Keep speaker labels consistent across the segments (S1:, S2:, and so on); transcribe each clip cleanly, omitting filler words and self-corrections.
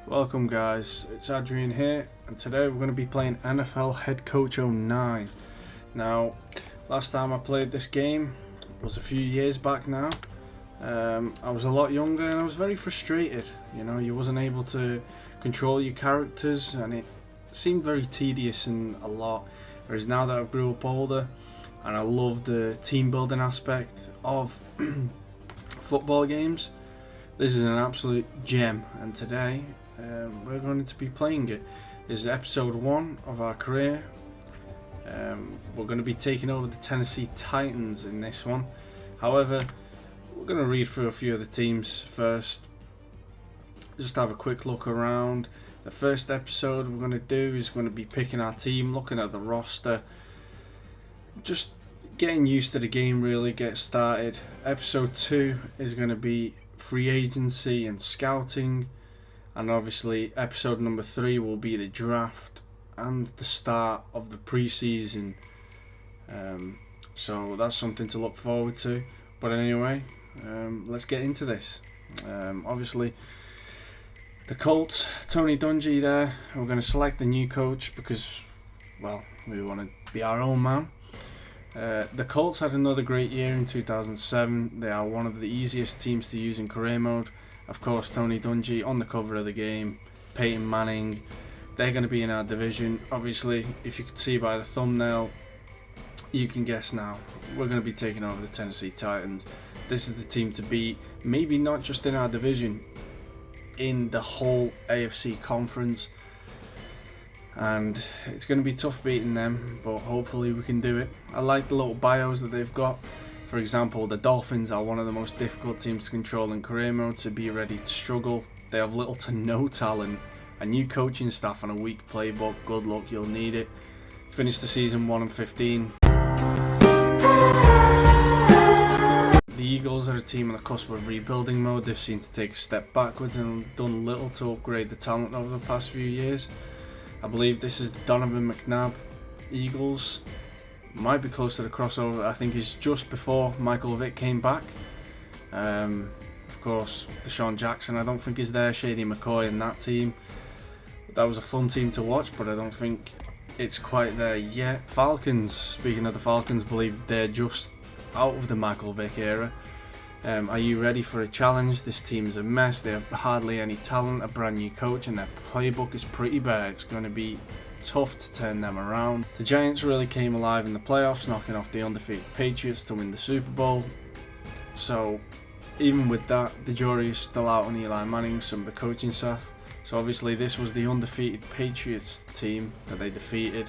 S1: Welcome guys, it's Adrian here, and today we're going to be playing NFL Head Coach 09. Now, last time I played this game was a few years back now. I was a lot younger and I was very frustrated. You know, you wasn't able to control your characters and it seemed very tedious and a lot. Whereas now that I've grew up older and I love the team building aspect of football games, this is an absolute gem, and today we're going to be playing it. This is episode 1 of our career. We're going to be taking over the Tennessee Titans in this one. However, we're going to read through a few of the teams first. Just have a quick look around. The first episode we're going to do is going to be picking our team, looking at the roster, just getting used to the game, really get started. Episode 2 is going to be free agency and scouting, and obviously episode number 3 will be the draft and the start of the preseason. So that's something to look forward to. But anyway, let's get into this. Obviously, the Colts, Tony Dungy there. We're going to select the new coach because, well, we want to be our own man. The Colts had another great year in 2007. They are one of the easiest teams to use in career mode. Of course, Tony Dungy on the cover of the game, Peyton Manning, they're going to be in our division. Obviously, if you can see by the thumbnail, you can guess now. We're going to be taking over the Tennessee Titans. This is the team to beat, maybe not just in our division, in the whole AFC conference. And it's going to be tough beating them, but hopefully we can do it. I like the little bios that they've got. For example, the Dolphins are one of the most difficult teams to control in career mode, so be ready to struggle. They have little to no talent, a new coaching staff and a weak playbook. Good luck, you'll need it. Finished the season 1-15. The Eagles are a team on the cusp of rebuilding mode. They've seemed to take a step backwards and done little to upgrade the talent over the past few years. I believe this is Donovan McNabb. Eagles might be close to the crossover. I think it's just before Michael Vick came back. Of course, Deshaun Jackson, I don't think is there. Shady McCoy in that team. That was a fun team to watch, but I don't think it's quite there yet. Falcons, speaking of the Falcons, believe they're just out of the Michael Vick era. Are you ready for a challenge? This team's a mess. They have hardly any talent, a brand new coach, and their playbook is pretty bad. It's going to be tough to turn them around. The Giants really came alive in the playoffs, knocking off the undefeated Patriots to win the Super Bowl. So even with that, the jury is still out on Eli Manning, some of the coaching staff. So obviously this was the undefeated Patriots team that they defeated.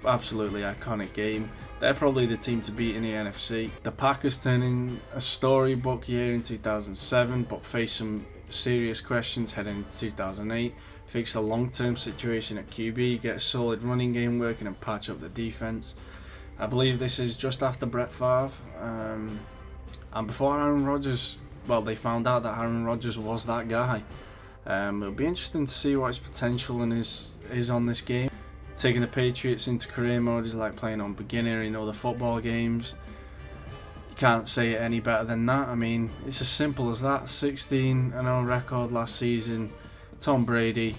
S1: Absolutely iconic game. They're probably the team to beat in the NFC. The Packers turned in a storybook year in 2007, but faced some serious questions heading into 2008. Fix the long-term situation at QB, get a solid running game working, and patch up the defense. I believe this is just after Brett Favre, and before Aaron Rodgers. Well, they found out that Aaron Rodgers was that guy. It'll be interesting to see what his potential and is on this game. Taking the Patriots into career mode is like playing on beginner in other football games. You can't say it any better than that. I mean, it's as simple as that. 16-0 record last season. Tom Brady.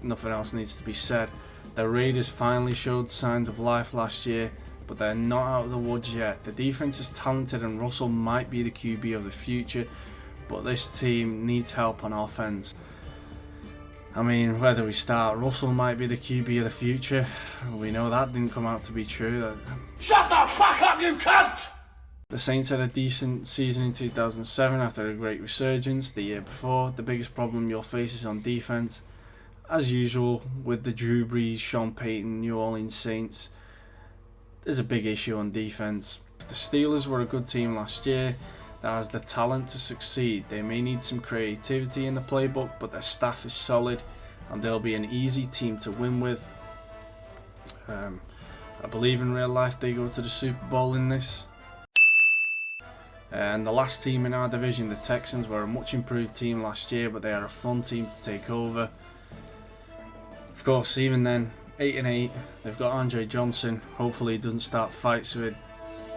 S1: Nothing else needs to be said. The Raiders finally showed signs of life last year, but they're not out of the woods yet. The defense is talented and Russell might be the QB of the future, but this team needs help on offense. I mean, whether we start, Russell might be the QB of the future. We know that didn't come out to be true.
S2: Shut the fuck up, you cunt!
S1: The Saints had a decent season in 2007 after a great resurgence the year before. The biggest problem you'll face is on defense. As usual, with the Drew Brees, Sean Payton, New Orleans Saints, there's a big issue on defense. The Steelers were a good team last year that has the talent to succeed. They may need some creativity in the playbook, but their staff is solid and they'll be an easy team to win with. I believe in real life they go to the Super Bowl in this. And the last team in our division, the Texans, were a much improved team last year, but they are a fun team to take over. Of course, even then, 8-8, they've got Andre Johnson. Hopefully he doesn't start fights with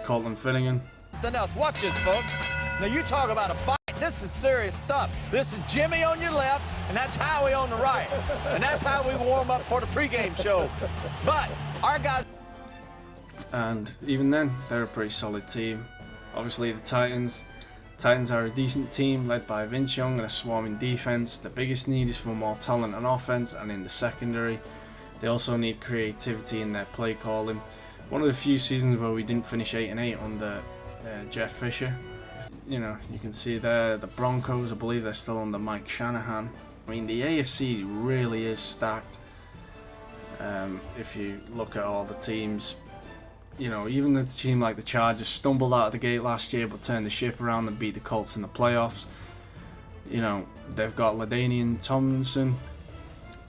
S1: Colton Finnegan.
S2: Nothing else. Watch this, folks. Now you talk about a fight.
S3: this is serious stuff. This is Jimmy on your left, and that's Howie on the right. And that's how we warm up for the pregame show. But our guys...
S1: And even then, they're a pretty solid team. Obviously, the Titans are a decent team led by Vince Young and a swarming defense. The biggest need is for more talent on offense and in the secondary. They also need creativity in their play calling. One of the few seasons where we didn't finish 8-8 under Jeff Fisher. You know, you can see there the Broncos, I believe they're still under Mike Shanahan. I mean, the AFC really is stacked. If you look at all the teams, you know, even the team like the Chargers stumbled out of the gate last year but turned the ship around and beat the Colts in the playoffs. You know, they've got LaDainian Tomlinson,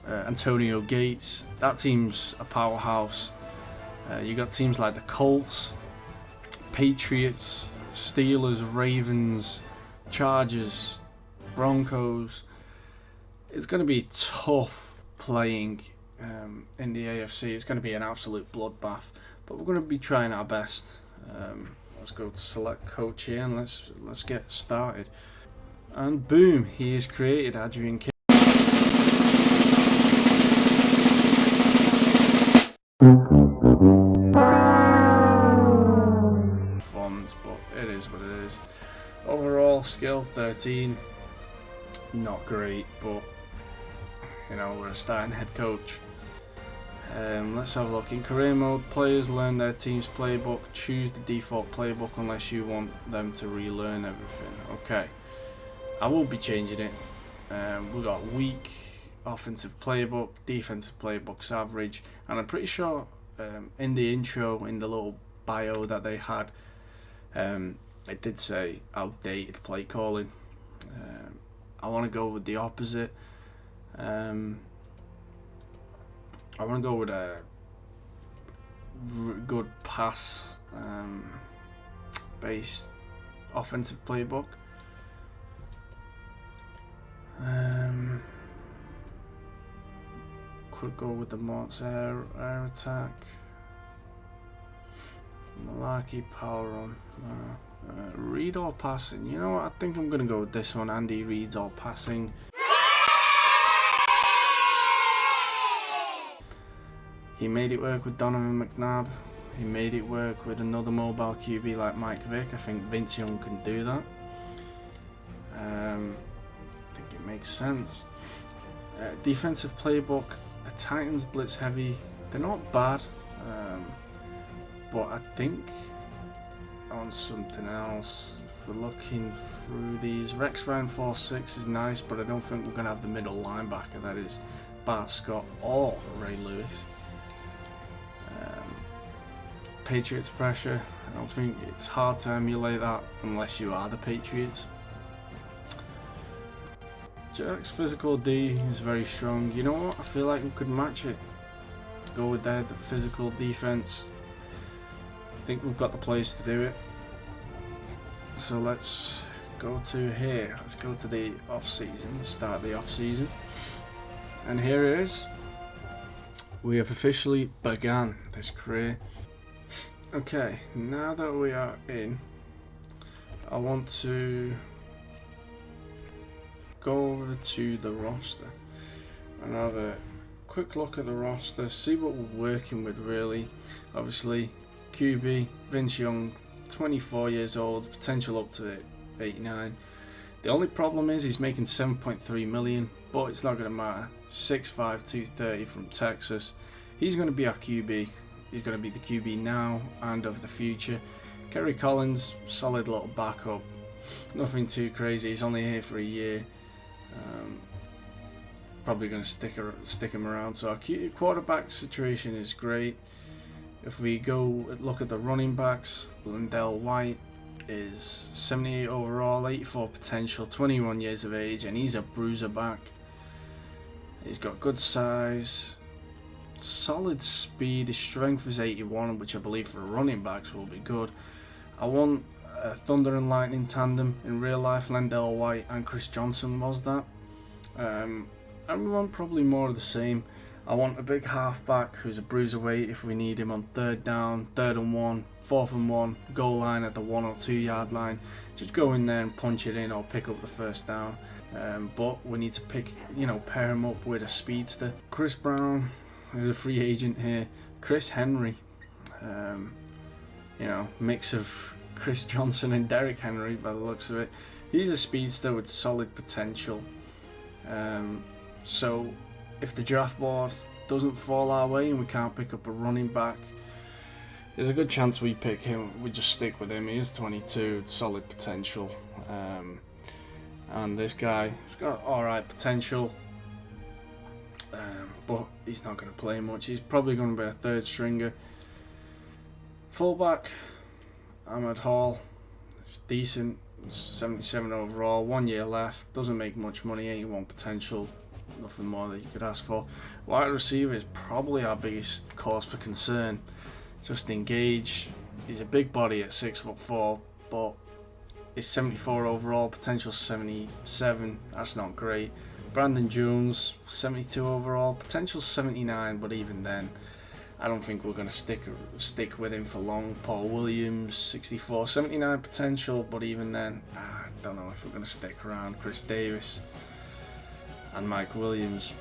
S1: Antonio Gates. That team's a powerhouse. You got teams like the Colts, Patriots, Steelers, Ravens, Chargers, Broncos. It's going to be tough playing in the AFC. It's going to be an absolute bloodbath, but we're going to be trying our best. Let's go to select coach here and let's get started. And boom, he has created Adrian King. Performance, but it is what it is. Overall skill 13, not great, but you know, we're a starting head coach. Let's have a look. In career mode, players learn their team's playbook. Choose the default playbook unless you want them to relearn everything. Okay, I will be changing it. We got weak offensive playbook, defensive playbook's average, and I'm pretty sure in the intro, in the little bio that they had, it did say outdated play calling. I want to go with the opposite. I want to go with a good pass based offensive playbook. Could go with the Mort's air attack. Malarkey power on. Read all passing. You know what? I think I'm going to go with this one. Andy reads all passing. He made it work with Donovan McNabb. He made it work with another mobile QB like Mike Vick. I think Vince Young can do that. I think it makes sense. Defensive playbook. The Titans blitz heavy. They're not bad. But I think on something else, if we're looking through these, Rex Ryan 4-6 is nice, but I don't think we're going to have the middle linebacker that is Bart Scott or Ray Lewis. Patriots pressure, I don't think it's hard to emulate that unless you are the Patriots. Jack's physical D is very strong. You know what? I feel like we could match it. Go with the physical defense. I think we've got the players to do it. So let's go to here. Let's go to the off season. Start the off season. And here it is. We have officially begun this career. Okay, now that we are in, I want to go over to the roster and have a quick look at the roster, see what we're working with really. Obviously, QB, Vince Young, 24 years old, potential up to 89. The only problem is he's making 7.3 million, but it's not going to matter. 6'5", 230 from Texas. He's going to be our QB. He's going to be the QB now and of the future. Kerry Collins, solid little backup. Nothing too crazy. He's only here for a year. Probably going to stick him around. So our quarterback situation is great. If we go look at the running backs, Lindell White is 78 overall, 84 potential, 21 years of age, and he's a bruiser back. He's got good size, solid speed. His strength is 81, which I believe for running backs will be good. I want a Thunder and Lightning tandem. In real life, Lindell White and Chris Johnson was that. I want probably more of the same. I want a big halfback who's a bruiserweight if we need him on 3rd down, 3rd and 1, 4th and 1, goal line at the 1 or 2 yard line. Just go in there and punch it in or pick up the 1st down. But we need to pair him up with a speedster. Chris Brown is a free agent here. Chris Henry, mix of Chris Johnson and Derrick Henry by the looks of it. He's a speedster with solid potential. So if the draft board doesn't fall our way and we can't pick up a running back, there's a good chance we pick him. We just stick with him. He is 22, solid potential. And this guy, he's got alright potential, but he's not going to play much. He's probably going to be a 3rd stringer. Fullback, Ahmed Hall, it's decent, 77 overall, 1 year left, doesn't make much money, 81 potential, nothing more that you could ask for. Wide receiver is probably our biggest cause for concern. Justin Gage, he's a big body at 6'4", but is 74 overall, potential 77, that's not great. Brandon Jones, 72 overall, potential 79, but even then, I don't think we're going to stick with him for long. Paul Williams, 64, 79 potential, but even then, I don't know if we're going to stick around. Chris Davis and Mike Williams,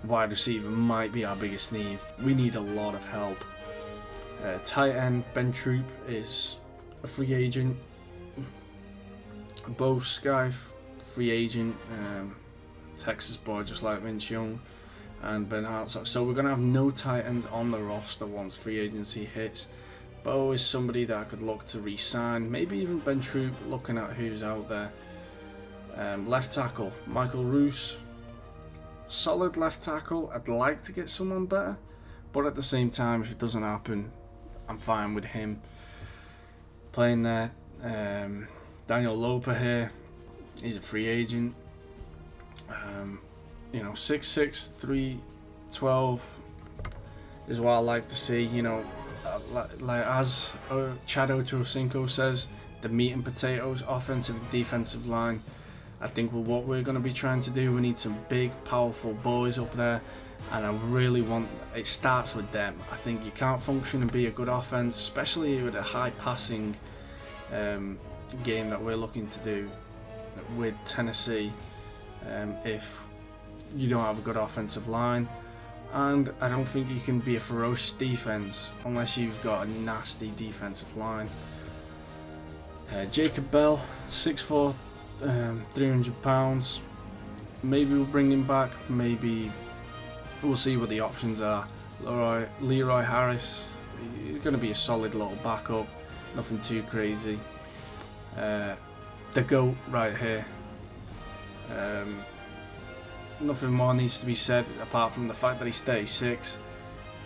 S1: wide receiver might be our biggest need. We need a lot of help. Tight end, Ben Troop is a free agent. Bo Skife, free agent, Texas boy just like Vince Young and Ben Hartsock. So we're going to have no tight ends on the roster once free agency hits. Bo is somebody that I could look to re-sign, maybe even Ben Troop, looking at who's out there. Left tackle, Michael Roos, solid left tackle. I'd like to get someone better, but at the same time, if it doesn't happen, I'm fine with him playing there. Daniel Loper here, he's a free agent. 6'6", 312 is what I like to see. Like as Chad Ochocinco says, the meat and potatoes, offensive and defensive line. I think what we're going to be trying to do, we need some big, powerful boys up there, and I really want, it starts with them. I think you can't function and be a good offense, especially with a high passing game that we're looking to do with Tennessee, if you don't have a good offensive line. And I don't think you can be a ferocious defense unless you've got a nasty defensive line. Jacob Bell, 6'4", 300 pounds. Maybe we'll bring him back, maybe we'll see what the options are. Leroy Harris, he's going to be a solid little backup, nothing too crazy. The GOAT right here. Nothing more needs to be said apart from the fact that he's 36.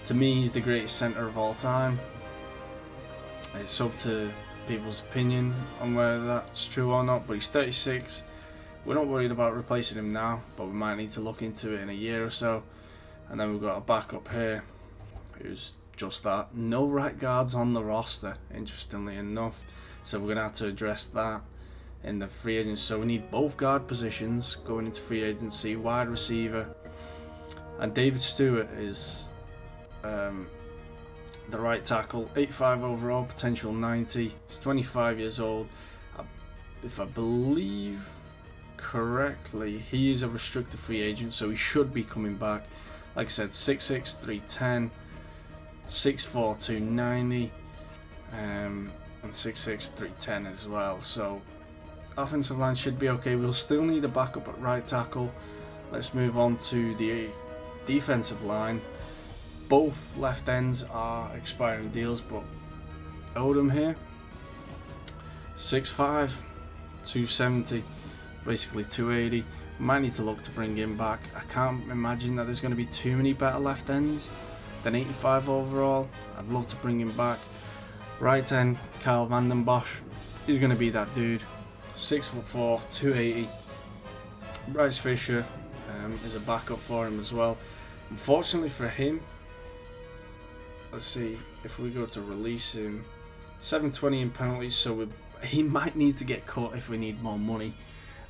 S1: To me, he's the greatest centre of all time. It's up to people's opinion on whether that's true or not, but he's 36. We're not worried about replacing him now, but we might need to look into it in a year or so. And then we've got a backup here who's just that. No right guards on the roster, interestingly enough. So we're going to have to address that in the free agents. So we need both guard positions going into free agency, wide receiver. And David Stewart is the right tackle, 85 overall, potential 90. He's 25 years old. If I believe correctly, he is a restricted free agent, so he should be coming back. Like I said, 6'6", 310, 6'4", 290, and 6'6", 310 as well. So offensive line should be okay. We'll still need a backup at right tackle. Let's move on to the defensive line. Both left ends are expiring deals, but Odom here, 6'5", 270, basically 280. Might need to look to bring him back. I can't imagine that there's going to be too many better left ends than 85 overall. I'd love to bring him back. Right end, Kyle Vanden Bosch. He's going to be that dude. 6'4", 280. Bryce Fisher is a backup for him as well. Unfortunately for him, let's see if we go to release him. 720 in penalties, so he might need to get cut if we need more money.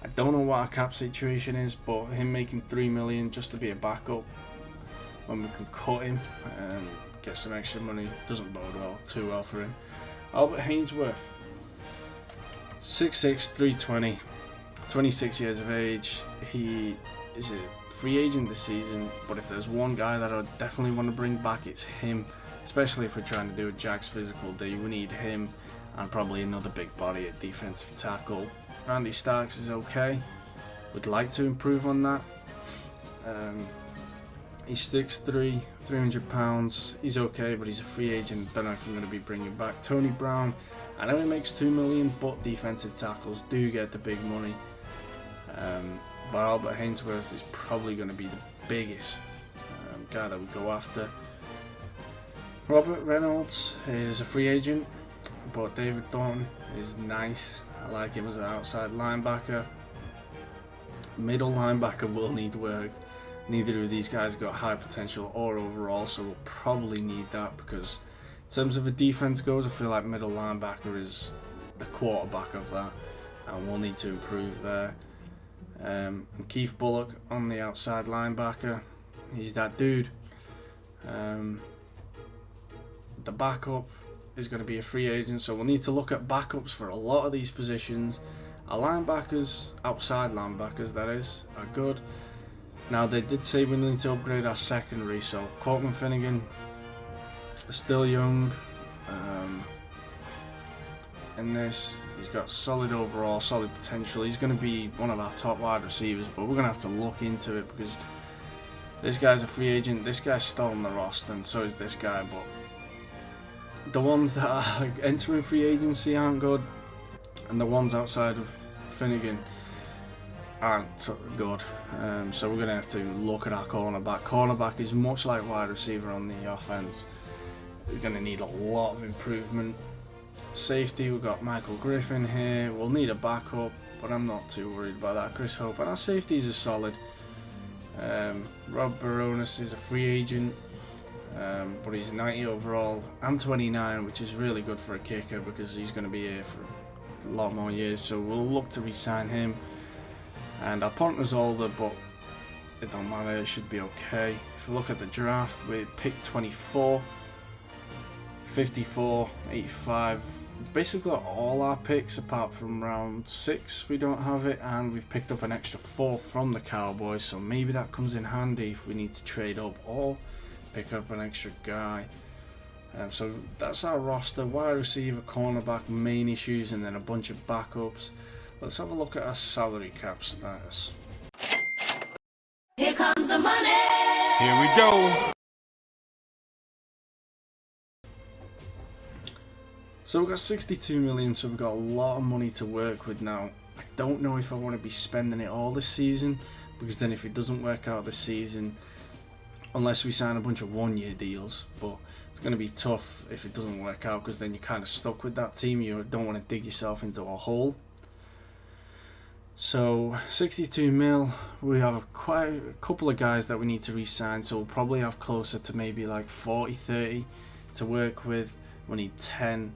S1: I don't know what our cap situation is, but him making $3 million just to be a backup when we can cut him and get some extra money doesn't bode too well for him. Albert Hainsworth, 6'6", 320, 26 years of age. He is a free agent this season, but if there's one guy that I definitely want to bring back, it's him. Especially if we're trying to do a Jags physical D, we need him and probably another big body at defensive tackle. Randy Starks is okay. Would like to improve on that. He's 6'3", 300 pounds. He's okay, but he's a free agent. Don't know if I'm going to be bringing back Tony Brown. I know he makes $2 million, but defensive tackles do get the big money. But Albert Hainsworth is probably going to be the biggest guy that we go after. Robert Reynolds is a free agent, but David Thornton is nice. I like him as an outside linebacker. Middle linebacker will need work. Neither of these guys got high potential or overall, so we'll probably need that because in terms of a defense goes, I feel like middle linebacker is the quarterback of that, and we'll need to improve there. And Keith Bullock on the outside linebacker, he's that dude. The backup is going to be a free agent, so we'll need to look at backups for a lot of these positions. Our linebackers, outside linebackers that is, are good. Now they did say we need to upgrade our secondary, so Courtman Finnegan is still young. In this, he's got solid overall, solid potential. He's going to be one of our top wide receivers, but we're going to have to look into it because this guy's a free agent. This guy's still on the roster, and so is this guy, but the ones that are entering free agency aren't good, and the ones outside of Finnegan aren't good. So we're going to have to look at our cornerback. Cornerback is much like wide receiver on the offense. We're going to need a lot of improvement. Safety, we've got Michael Griffin here. We'll need a backup, but I'm not too worried about that. Chris Hope, and our safeties are solid. Rob Baronis is a free agent. But he's 90 overall and 29, which is really good for a kicker because he's going to be here for a lot more years, so we'll look to re-sign him. And our punter's older, but it don't matter, it should be okay. If we look at the draft, we picked 24, 54, 85, basically all our picks apart from round 6 we don't have it, and we've picked up an extra 4 from the Cowboys, so maybe that comes in handy if we need to trade up or pick up an extra guy. So that's our roster: wide receiver, cornerback, main issues, and then a bunch of backups. Let's have a look at our salary cap status.
S4: Here comes the money.
S2: Here we go.
S1: So we've got 62 million, so we've got a lot of money to work with now. I don't know if I want to be spending it all this season, because then if it doesn't work out this season, unless we sign a bunch of one-year deals, but it's going to be tough if it doesn't work out because then you're kind of stuck with that team. You don't want to dig yourself into a hole. So 62 mil, we have quite a couple of guys that we need to re-sign, so we'll probably have closer to maybe like 40, 30 to work with. We need 10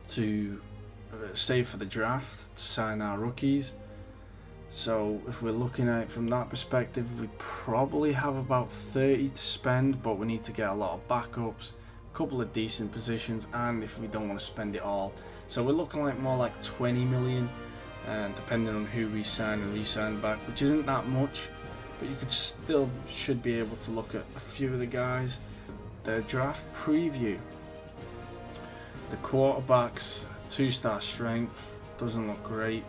S1: to save for the draft to sign our rookies. So if we're looking at it from that perspective, we probably have about 30 to spend, but we need to get a lot of backups, a couple of decent positions, and if we don't want to spend it all. So we're looking like more like 20 million, depending on who we sign and re-sign back, which isn't that much, but you should be able to look at a few of the guys. The draft preview, the quarterbacks, 2-star strength, doesn't look great.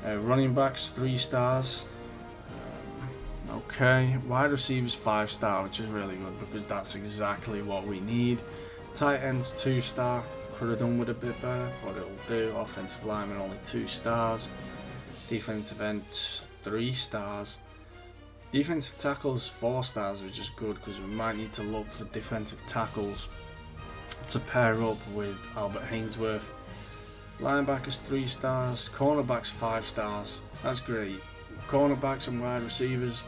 S1: Running backs, 3 stars. Okay, wide receivers 5-star, which is really good because that's exactly what we need. Tight ends 2-star, could have done with a bit better, but it'll do. Offensive lineman only 2 stars. Defensive ends 3 stars. Defensive tackles 4 stars, which is good because we might need to look for defensive tackles to pair up with Albert Hainsworth. Linebackers 3 stars, cornerbacks 5 stars. That's great. Cornerbacks and wide receivers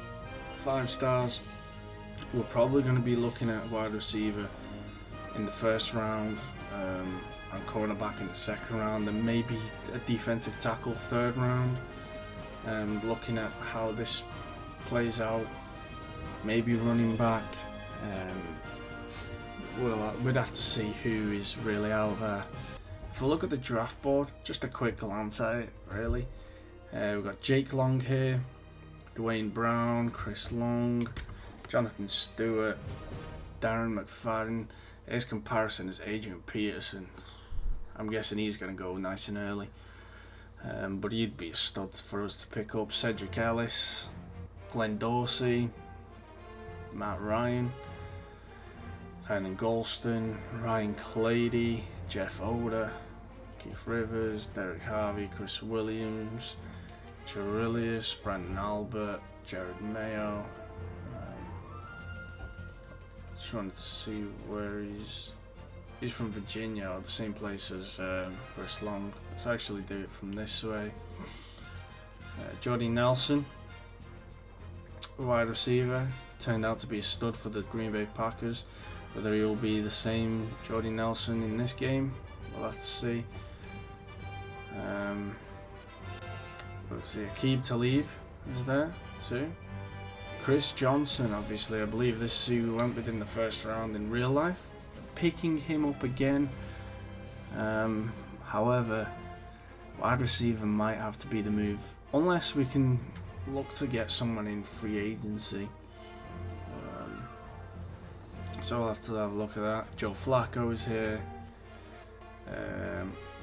S1: 5 stars. We're probably going to be looking at a wide receiver in the first round. and cornerback in the second round, and maybe a defensive tackle third round. Looking at how this plays out, maybe running back. We'd have to see who is really out there. If we look at the draft board, just a quick glance at it, really. We've got Jake Long here, Dwayne Brown, Chris Long, Jonathan Stewart, Darren McFadden. His comparison is Adrian Peterson. I'm guessing he's going to go nice and early. But he'd be a stud for us to pick up. Cedric Ellis, Glenn Dorsey, Matt Ryan, Vernon Golston, Ryan Clady, Jeff Oda, Keith Rivers, Derek Harvey, Chris Williams, Charilius, Brandon Albert, Jared Mayo. Just trying to see where he's from Virginia, or the same place as Chris Long. Let's actually do it from this way. Jordy Nelson, wide receiver, turned out to be a stud for the Green Bay Packers. Whether he'll be the same Jordy Nelson in this game, we'll have to see. Let's see, Aqib Talib is there too. Chris Johnson, obviously, I believe this is who went within the first round in real life. Picking him up again. However, wide receiver might have to be the move, unless we can look to get someone in free agency. So I'll have to have a look at that. Joe Flacco is here.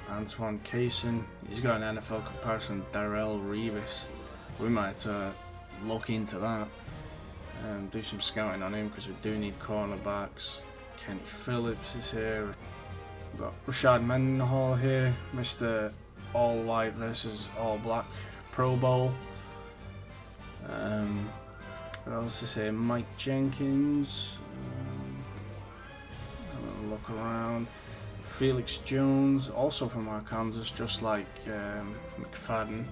S1: Antoine Cason. He's got an NFL comparison. Darrell Revis. We might look into that and do some scouting on him, because we do need cornerbacks. Kenny Phillips is here. We've got Rashad Mendenhall here. Mr. All White versus All Black Pro Bowl. What else is here? Mike Jenkins. Look around. Felix Jones, also from Arkansas, just like McFadden.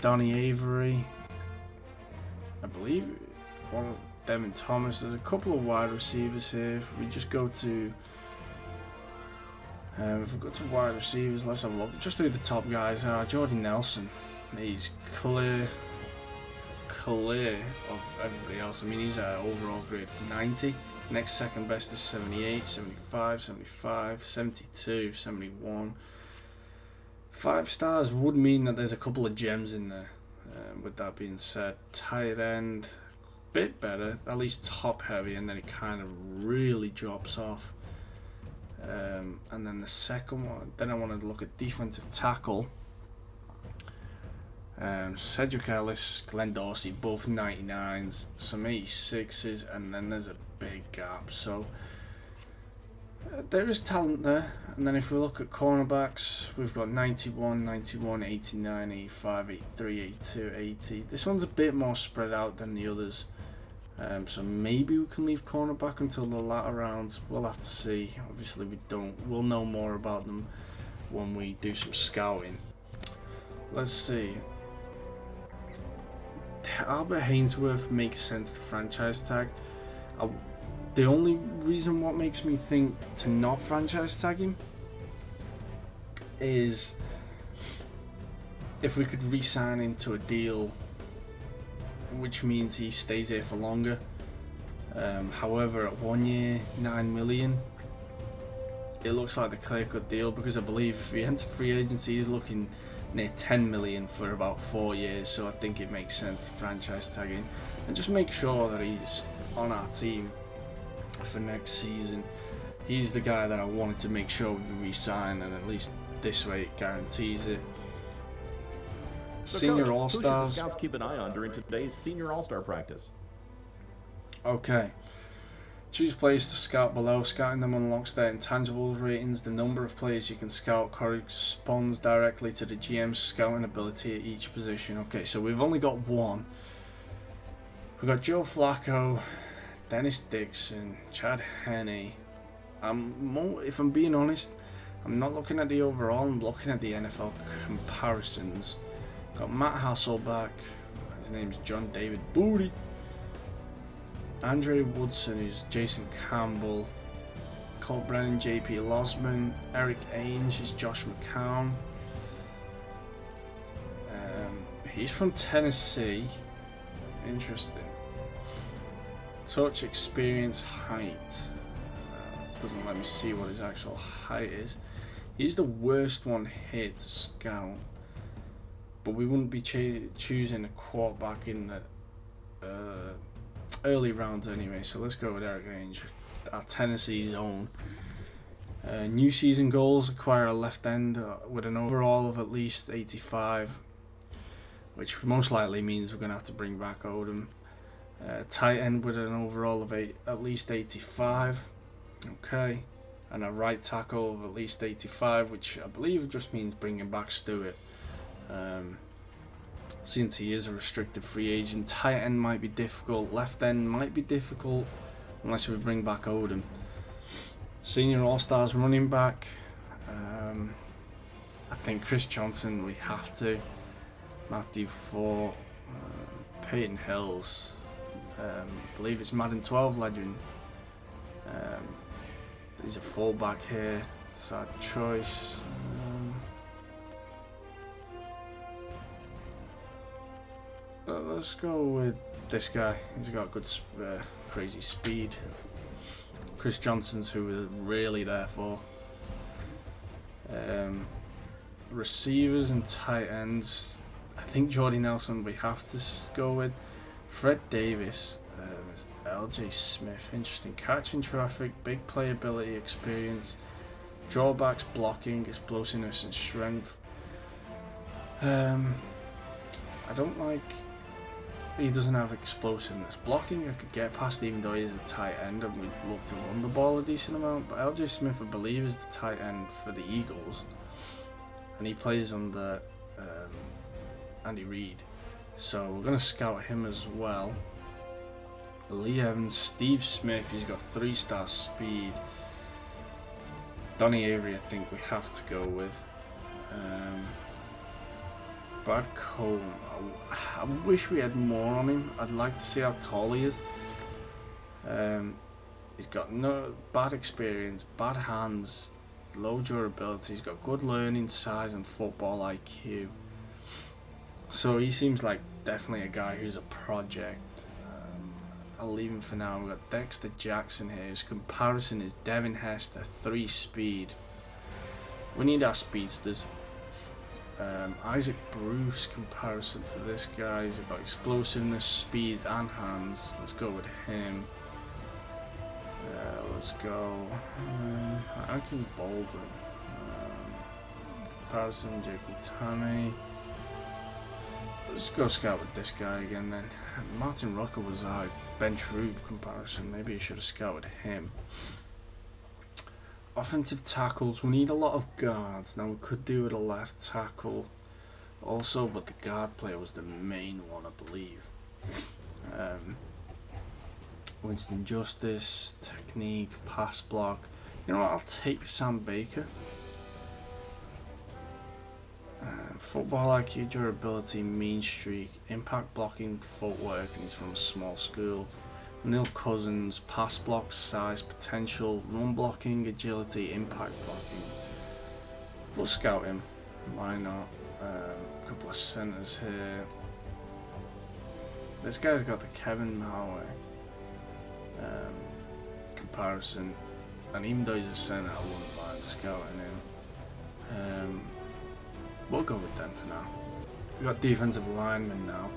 S1: Donnie Avery, I believe. Devin Thomas. There's a couple of wide receivers here. If we just go to, wide receivers, let's have a look. Just through the top guys. Jordy Nelson, he's clear of everybody else. I mean, he's an overall grade of 90. Next second best is 78, 75, 75, 72, 71. 5 stars would mean that there's a couple of gems in there. With that being said, tight end, bit better, at least top heavy, and then it kind of really drops off. And then the second one, then I want to look at defensive tackle. Cedric Ellis, Glenn Dorsey, both 99s, some 86s, and then there's a big gap. So there is talent there. And then if we look at cornerbacks, we've got 91, 91, 89, 85, 83, 82, 80. This one's a bit more spread out than the others. So maybe we can leave cornerback until the latter rounds. We'll have to see. Obviously we'll know more about them when we do some scouting. Let's see. Albert Hainsworth makes sense to franchise tag. The only reason what makes me think to not franchise tag him is if we could re-sign him to a deal, which means he stays here for longer. However, at 1 year, $9 million, it looks like the clear-cut deal, because I believe if he entered free agency, he's looking near $10 million for about 4 years. So I think it makes sense to franchise tag him and just make sure that he's on our team for next season. He's the guy that I wanted to make sure we re-sign, and at least this way it guarantees it.
S5: So
S1: Senior
S5: Coach,
S1: All-Stars.
S5: who should the scouts keep an eye on during today's Senior All-Star practice?
S1: Okay. Choose players to scout below. Scouting them unlocks their intangibles ratings. The number of players you can scout corresponds directly to the GM's scouting ability at each position. Okay, so we've only got one. We've got Joe Flacco, Dennis Dixon, Chad Henne. If I'm being honest, I'm not looking at the overall, I'm looking at the NFL comparisons. Got Matt Hasselbeck, his name's John David Booty. Andre Woodson, who's Jason Campbell. Cole Brennan, JP Losman, Eric Ainge is Josh McCown. He's from Tennessee. Interesting. Touch, experience, height. Doesn't let me see what his actual height is. He's the worst one here to scout. But we wouldn't be choosing a quarterback in the early rounds anyway. So let's go with Eric Ainge, our Tennessee's own. New season goals: acquire a left end with an overall of at least 85. Which most likely means we're going to have to bring back Odom. Tight end with an overall of at least 85. Okay. And a right tackle of at least 85, which I believe just means bringing back Stewart. Since he is a restricted free agent. Tight end might be difficult. Left end might be difficult unless we bring back Odom. Senior All-Stars running back. I think Chris Johnson, we have to. Matthew Fort, Peyton Hills, I believe it's Madden 12 legend. He's a fullback here, sad choice. Let's go with this guy. He's got good, crazy speed. Chris Johnson's who we're really there for. Receivers and tight ends. I think Jordy Nelson we have to go with. Fred Davis, LJ Smith, interesting. Catching traffic, big playability, experience, drawbacks, blocking, explosiveness and strength. I don't like, he doesn't have explosiveness. Blocking I could get past even though he's a tight end and we'd love to run the ball a decent amount, but LJ Smith I believe is the tight end for the Eagles and he plays under Andy Reid, so we're going to scout him as well. Lee Evans, Steve Smith, he's got 3-star speed. Donnie Avery I think we have to go with. Brad Cohn, I wish we had more on him. I'd like to see how tall he is. He's got no bad experience, bad hands, low durability, he's got good learning, size and football IQ. So he seems like definitely a guy who's a project. I'll leave him for now. We've got Dexter Jackson here. His comparison is Devin Hester, 3 speed. We need our speedsters. Isaac Bruce comparison for this guy. He's got explosiveness, speed and hands. Let's go with him. Let's go. Ankin Baldwin. Comparison, J.P. Tammy. Let's go scout with this guy again then. Martin Rucker was our Ben Trube comparison. Maybe I should have scouted him. Offensive tackles. We need a lot of guards. Now we could do with a left tackle also, but the guard player was the main one I believe. Winston Justice, technique, pass block. You know what, I'll take Sam Baker. Football IQ, durability, mean streak, impact blocking, footwork, and he's from a small school. Neil Cousins, pass block, size, potential, run blocking, agility, impact blocking. We'll scout him. Why not? A couple of centers here. This guy's got the Kevin Howey comparison, and even though he's a center, I wouldn't mind scouting him. We'll go with them for now. We've got defensive linemen now.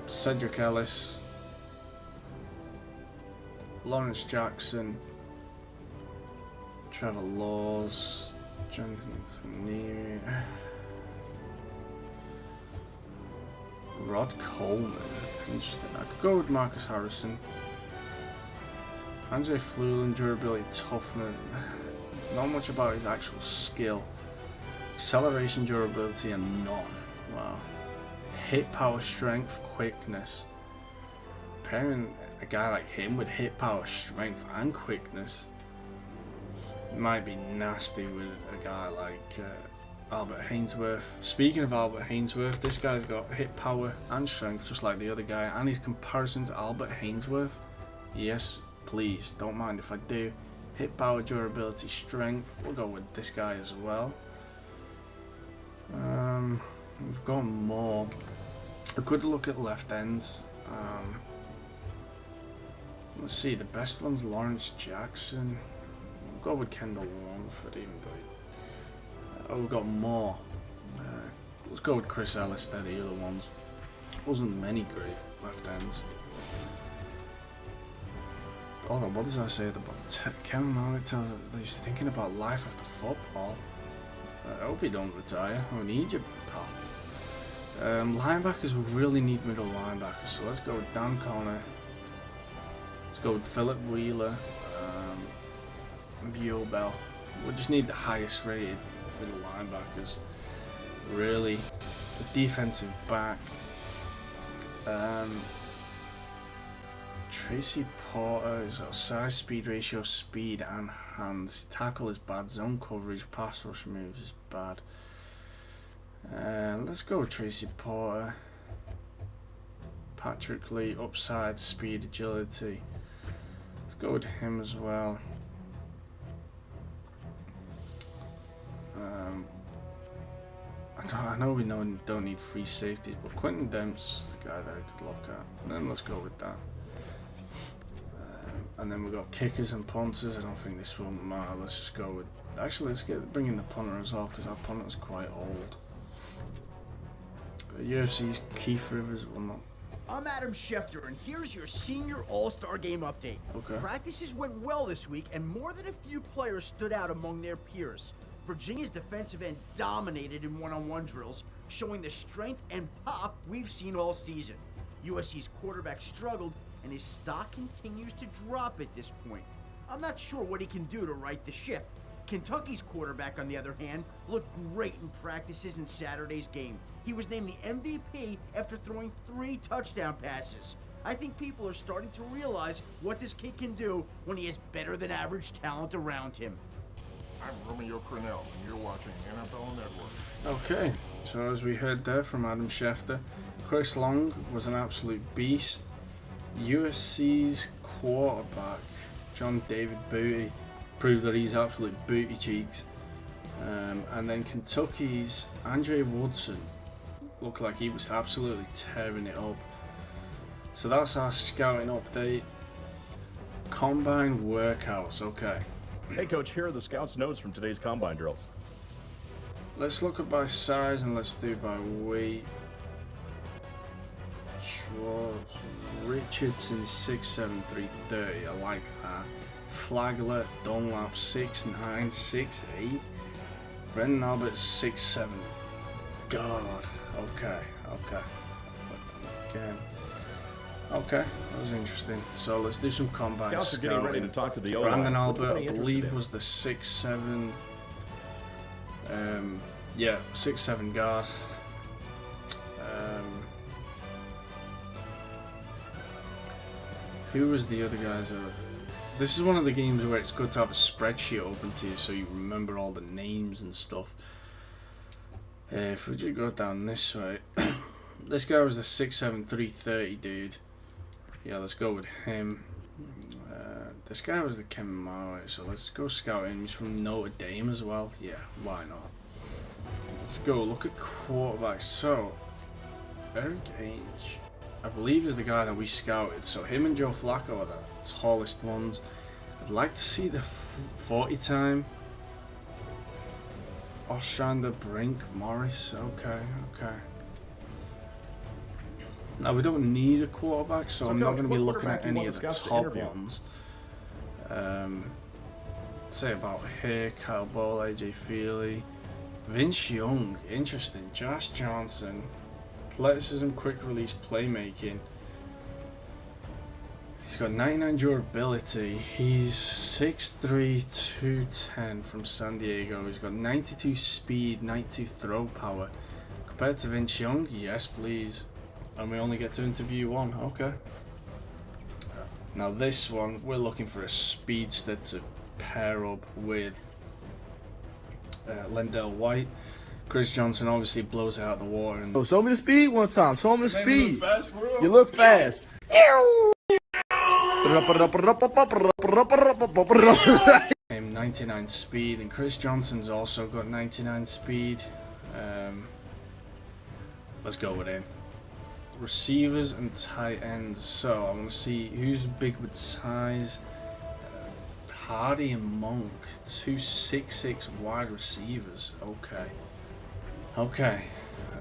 S1: Cedric Ellis, Lawrence Jackson, Trevor Laws, Jonathan Fanir, Rod Coleman. Interesting. I could go with Marcus Harrison. Andre Flulin, durability, toughness. Not much about his actual skill. Acceleration, durability, and none. Wow. Hit power, strength, quickness. Pairing a guy like him with hit power, strength, and quickness might be nasty with a guy like Albert Hainsworth. Speaking of Albert Hainsworth, this guy's got hit power and strength just like the other guy, and his comparison to Albert Hainsworth, yes, please. Don't mind if I do. Hit power, durability, strength. We'll go with this guy as well. We've got more. A good look at left ends. Let's see, the best one's Lawrence Jackson. We'll go with Kendall Longford, even though we've got more. Let's go with Chris Ellis. They're the other ones. Wasn't many great left ends. Hold on, what does that say about Kevin Marriott tells us that he's thinking about life after football. I hope you don't retire. I need you, pal. Linebackers, we really need middle linebackers, so let's go with Dan Connor. Let's go with Philip Wheeler. Bell. We just need the highest rated middle linebackers. Really. A defensive back. Tracy Porter has got size, speed ratio, speed and hands. Tackle is bad. Zone coverage, pass rush moves is bad. Let's go with Tracy Porter. Patrick Lee, upside, speed, agility. Let's go with him as well. I know we don't need free safeties, but Quentin Demp's the guy that I could look at. And then let's go with that. And then we've got kickers and punters. I don't think this will matter. Let's just go with... Actually, let's bring in the punter as well, because our punter's quite old. UFC's Keith Rivers will not...
S6: I'm Adam Schefter, and here's your Senior All-Star Game update.
S1: Okay.
S6: Practices went well this week, and more than a few players stood out among their peers. Virginia's defensive end dominated in one-on-one drills, showing the strength and pop we've seen all season. USC's quarterback struggled, and his stock continues to drop at this point. I'm not sure what he can do to right the ship. Kentucky's quarterback, on the other hand, looked great in practices in Saturday's game. He was named the MVP after throwing 3 touchdown passes. I think people are starting to realize what this kid can do when he has better than average talent around him.
S2: I'm Romeo Cornell, and you're watching NFL Network.
S1: Okay, so as we heard there from Adam Schefter, Chris Long was an absolute beast. USC's quarterback, John David Booty, proved that he's absolute booty cheeks. And then Kentucky's Andre Woodson looked like he was absolutely tearing it up. So that's our scouting update. Combine workouts, okay.
S5: Hey coach, here are the scouts' notes from today's combine drills.
S1: Let's look at by size and let's do by weight. Schwartz, Richardson 6'7", 330, I like that. Flagler, Dunlap 6'9", 6'8". Brendan Albert's 6'7". God, okay. Again. Okay, that was interesting. So let's do some combine
S5: Scouts are getting ready to talk to the O-line.
S1: Brandon Albert, I believe, was the 6'7". 6'7" guard. Who was the other guys? This is one of the games where it's good to have a spreadsheet open to you so you remember all the names and stuff. If we just go down this way, this guy was the 6'7", 330 dude. Yeah, let's go with him. This guy was the Kevin Marriott, so let's go scout him. He's from Notre Dame as well. Yeah, why not? Let's go look at quarterbacks. So, Eric H, I believe, is the guy that we scouted. So him and Joe Flacco are the tallest ones. I'd like to see the 40 time. Ostrander, Brink, Morris. Okay. Now we don't need a quarterback, so I'm not going to be looking at any of the top ones. Say about here, Kyle Ball, AJ Feely, Vince Young, interesting. Josh Johnson, athleticism, quick release, playmaking. He's got 99 durability. He's 6'3", 210 from San Diego. He's got 92 speed, 92 throw power. Compared to Vince Young, yes please. And we only get to interview one, okay. Now this one, we're looking for a speedster to pair up with Lendell White. Chris Johnson obviously blows it out of the water. And
S7: show me the speed one time. Show me the speed. You look fast.
S1: Him 99 speed, and Chris Johnson's also got 99 speed. Let's go with him. Receivers and tight ends. So I want to see who's big with size. Hardy and Monk, 2'6" wide receivers. Okay.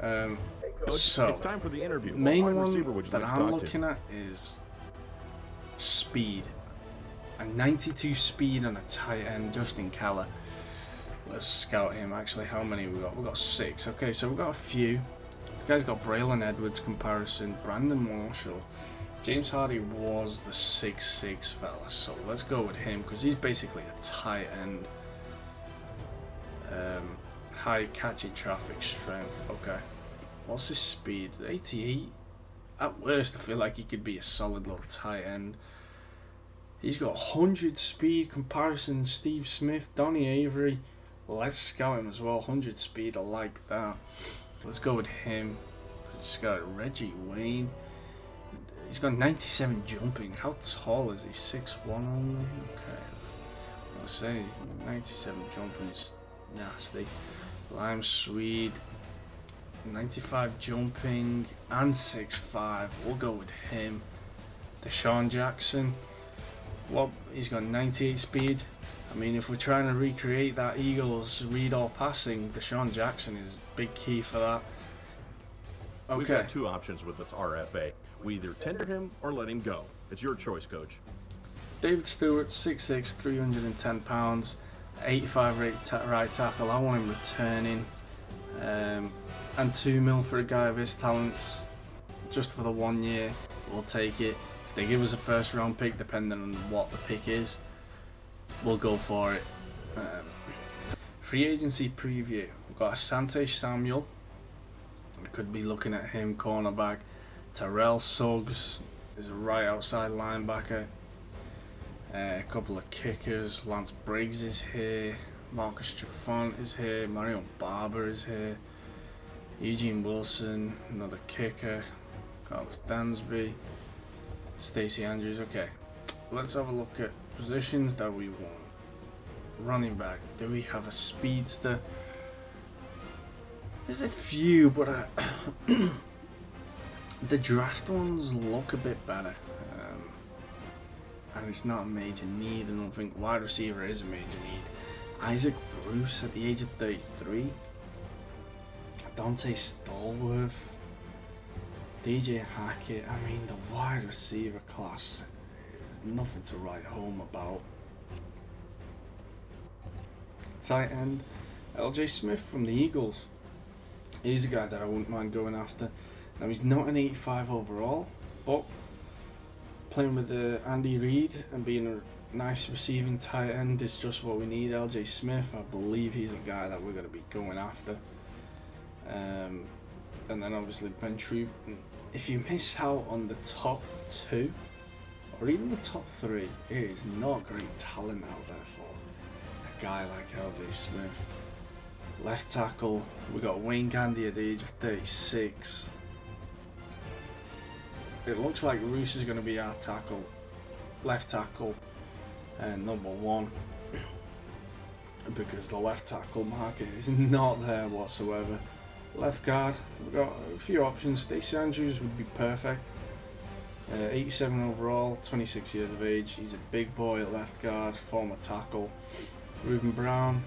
S5: Hey, Coach,
S1: So
S5: it's time for the interview.
S1: main
S5: What wide
S1: one
S5: receiver would you
S1: that
S5: like to
S1: I'm
S5: talk to?
S1: looking at is speed. A 92 speed and a tight end, Justin Keller. Let's scout him. Actually, how many we got? We got 6. Okay, so we've got a few. This guy's got Braylon Edwards comparison, Brandon Marshall. James Hardy was the 6'6" fella, so let's go with him because he's basically a tight end. High catching traffic strength. Okay, what's his speed? 88. At worst, I feel like he could be a solid little tight end. He's got 100 speed comparison. Steve Smith, Donnie Avery. Let's scout him as well. 100 speed. I like that. Let's go with him. He's got Reggie Wayne. He's got 97 jumping. How tall is he? 6'1" only? Okay. I'll say 97 jumping is nasty. Lime Swede. 95 jumping and 6'5". We'll go with him. Deshaun Jackson. Well, he's got 98 speed. I mean, if we're trying to recreate that Eagles read all passing, Deshaun Jackson is big key for that.
S5: We've
S1: Okay.
S5: got 2 options with this RFA. We either tender him or let him go. It's your choice, Coach.
S1: David Stewart, 6'6", 310 pounds, 85 right tackle. I want him returning. And $2 million for a guy of his talents, just for the 1 year. We'll take it. If they give us a first round pick, depending on what the pick is, we'll go for it. Free agency preview. We've got Asante Samuel. We could be looking at him, cornerback. Terrell Suggs is a right outside linebacker. A couple of kickers. Lance Briggs is here. Marcus Trufant is here. Marion Barber is here. Eugene Wilson, another kicker. Carlos Dansby. Stacey Andrews. Okay, let's have a look at positions that we want. Running back. Do we have a speedster? There's a few, but the draft ones look a bit better. And it's not a major need. I don't think wide receiver is a major need. Isaac Bruce at the age of 33. Dante Stallworth. DJ Hackett. I mean, the wide receiver class is nothing to write home about. Tight end. LJ Smith from the Eagles. He's a guy that I wouldn't mind going after. Now, he's not an 85 overall, but playing with Andy Reid and being a nice receiving tight end is just what we need. LJ Smith, I believe he's a guy that we're going to be going after. And then obviously Ben Troop. If you miss out on the top 2 or even the top 3, it is not great talent out there for a guy like LJ Smith. Left tackle, we got Wayne Gandy at the age of 36. It looks like Roos is going to be our tackle, left tackle, and number 1, because the left tackle market is not there whatsoever. Left guard, we've got a few options. Stacey Andrews would be perfect. 87 overall, 26 years of age. He's a big boy at left guard, former tackle. Ruben Brown,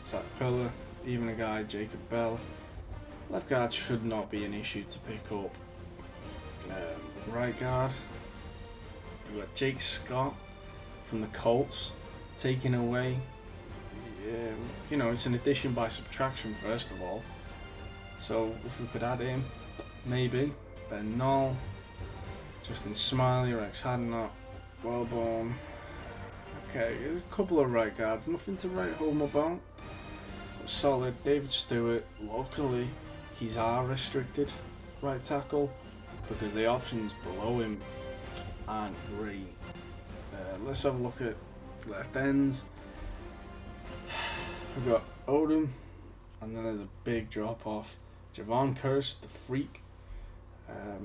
S1: Zach Pillar, even a guy, Jacob Bell. Left guard should not be an issue to pick up. Right guard, we've got Jake Scott from the Colts, taking away. It's an addition by subtraction, first of all. So if we could add him, maybe. Ben Knoll, Justin Smiley, Rex Hadnot, Wellborn. Okay, there's a couple of right guards, nothing to write home about. Solid. David Stewart, locally, he's our restricted right tackle because the options below him aren't great. Let's have a look at left ends. We've got Odom, and then there's a big drop off. Javon Curse, the freak. I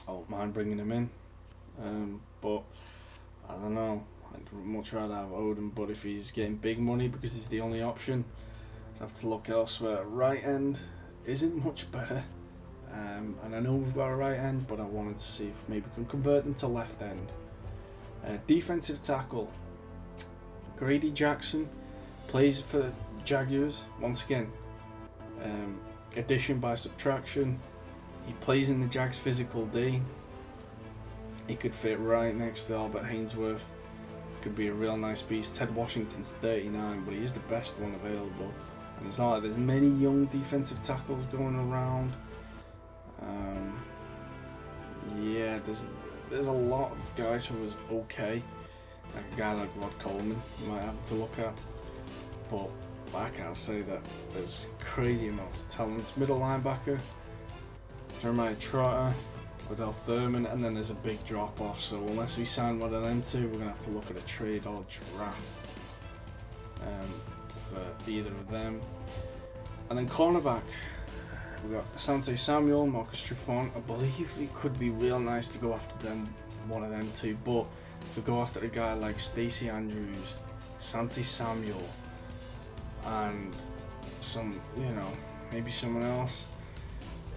S1: don't mind bringing him in. But I don't know. I'd much rather have Odin, but if he's getting big money because he's the only option, I'd have to look elsewhere. Right end isn't much better. And I know we've got a right end, but I wanted to see if maybe we can convert them to left end. Defensive tackle, Grady Jackson plays for the Jaguars once again. Addition by subtraction. He plays in the Jags physical D. He could fit right next to Albert Hainsworth. Could be a real nice piece. Ted Washington's 39, but he is the best one available. And it's not like there's many young defensive tackles going around. Yeah, there's a lot of guys who was okay. Like a guy like Rod Coleman, you might have to look at. But I can't say that there's crazy amounts of talent. Middle linebacker, Jeremiah Trotter, Odell Thurman, and then there's a big drop off. So unless we sign one of them two, we're gonna have to look at a trade or draft for either of them. And then cornerback, we got Asante Samuel, Marcus Trufant. I believe it could be real nice to go after them, one of them two. But to go after a guy like Stacey Andrews, Asante Samuel, and maybe someone else,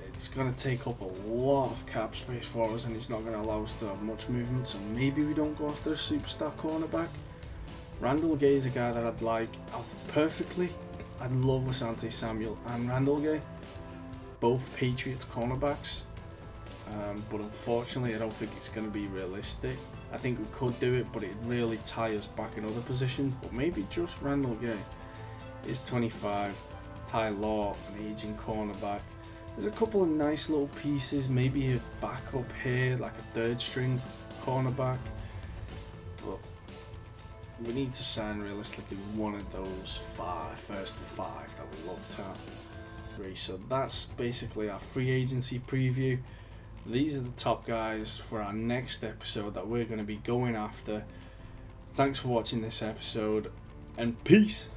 S1: it's going to take up a lot of cap space for us, and it's not going to allow us to have much movement. So maybe we don't go after a superstar cornerback. Randall Gay is a guy that I'd like perfectly. I'd love Asante Samuel and Randall Gay, both Patriots cornerbacks, but unfortunately I don't think it's going to be realistic. I think we could do it, but it'd really tie us back in other positions. But maybe just Randall Gay is 25, Ty Law, an aging cornerback. There's a couple of nice little pieces, maybe a backup here, like a third string cornerback, but we need to sign realistically one of those first five that we looked at. So that's basically our free agency preview. These are the top guys for our next episode that we're going to be going after. Thanks for watching this episode, and peace.